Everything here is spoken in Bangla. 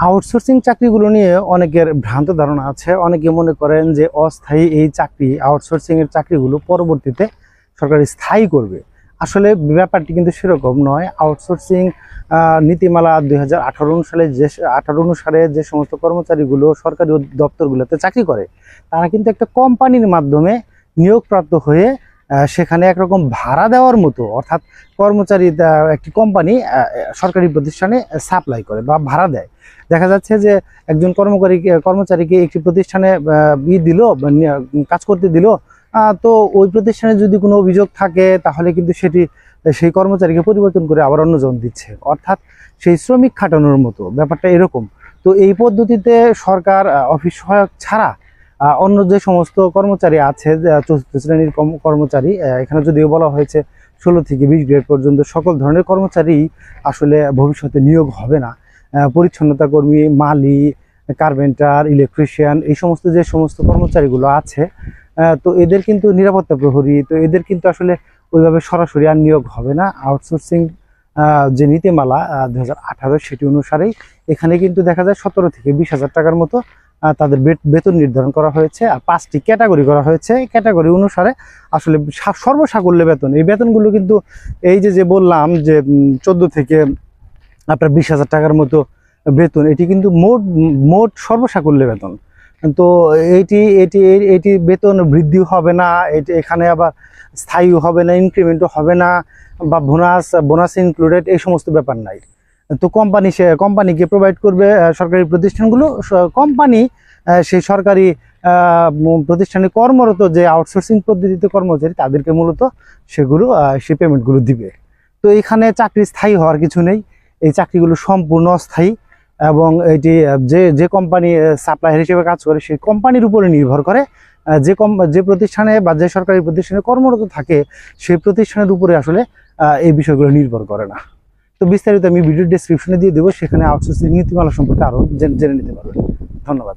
আউটসোর্সিং চাকরিগুলো নিয়ে অনেকের ভ্রান্ত ধারণা আছে। অনেকে মনে করেন যে অস্থায়ী এই চাকরি, আউটসোর্সিং এর চাকরিগুলো পরবর্তীতে সরকার স্থায়ী করবে। আসলে ব্যাপারটি কিন্তু সেরকম নয়। আউটসোর্সিং নীতিমালা 2018 সালে অনুসারে যে সমস্ত কর্মচারীগুলো সরকারি দপ্তরগুলোতে চাকরি করে, তারা কিন্তু একটা কোম্পানির মাধ্যমে নিয়োগপ্রাপ্ত হয়ে সেখানে একরকম ভাড়া দেওয়ার মতো, অর্থাৎ কর্মচারী একটি কোম্পানি সরকারি প্রতিষ্ঠানে সাপ্লাই করে বা ভাড়া দেয়। দেখা যাচ্ছে যে একজন কর্মচারীকে একটি প্রতিষ্ঠানে কাজ করতে দিল, তো ওই প্রতিষ্ঠানে যদি কোনো অভিযোগ থাকে তাহলে কিন্তু সেই কর্মচারীকে পরিবর্তন করে আবার অন্যজন দিচ্ছে, অর্থাৎ সেই শ্রমিক খাটানোর মতো ব্যাপারটা এরকম। তো এই পদ্ধতিতে সরকার অফিস সহায়ক ছাড়া অন্য যে সমস্ত কর্মচারী আছে, চতুর্থ শ্রেণীর কর্মচারী, এখানে যদিও বলা হয়েছে 16 থেকে 20 গ্রেড পর্যন্ত সকল ধরনের কর্মচারী আসলে ভবিষ্যতে নিয়োগ হবে না। পরিচ্ছন্নতা কর্মী, মালি, কার্পেন্টার, ইলেকট্রিশিয়ান, এই সমস্ত যে সমস্ত কর্মচারীগুলো আছে, তো এদের কিন্তু নিরাপত্তা প্রহরী, তো এদের কিন্তু আসলে ওইভাবে সরাসরি আর নিয়োগ হবে না। আউটসোর্সিং যে নীতিমালা 2018 সেটি অনুসারেই এখানে কিন্তু দেখা যায় 17 থেকে 20,000 টাকার মতো তাদের বেতন নির্ধারণ করা হয়েছে। আর 5টি ক্যাটাগরি করা হয়েছে। ক্যাটাগরি অনুসারে আসলে সর্বসাকুল্যে বেতন, এই বেতনগুলো কিন্তু এই যে বললাম যে 14 থেকে আপনার 20,000 টাকার মতো বেতন, এটি কিন্তু মোট সর্বসাকুল্যে বেতন। তো এটি বেতন বৃদ্ধিও হবে না, এখানে আবার স্থায়ীও হবে না, ইনক্রিমেন্টও হবে না, বা বোনাস ইনক্লুডেড, এই সমস্ত ব্যাপার নাই। তো কোম্পানিকে প্রোভাইড করবে সরকারি প্রতিষ্ঠানগুলো। কোম্পানি সেই সরকারি প্রতিষ্ঠানে কর্মরত যে আউটসোর্সিং পদ্ধতিতে কর্মচারী, তাদেরকে মূলত সেই পেমেন্টগুলো দিবে। তো এখানে চাকরি স্থায়ী হওয়ার কিছু নেই, এই চাকরিগুলো সম্পূর্ণ অস্থায়ী। এবং এটি যে কোম্পানি সাপ্লায়ার হিসেবে কাজ করে সেই কোম্পানির উপরে নির্ভর করে। যে প্রতিষ্ঠানে বা যে সরকারি প্রতিষ্ঠানে কর্মরত থাকে সেই প্রতিষ্ঠানের উপরে আসলে এই বিষয়গুলো নির্ভর করে না। তো বিস্তারিত আমি ভিডিও ডেসক্রিপশনে দিয়ে দেবো, সেখানে আউটসোর্সিং নীতিমালা সম্পর্কে আরও জেনে নিতে পারবেন। ধন্যবাদ।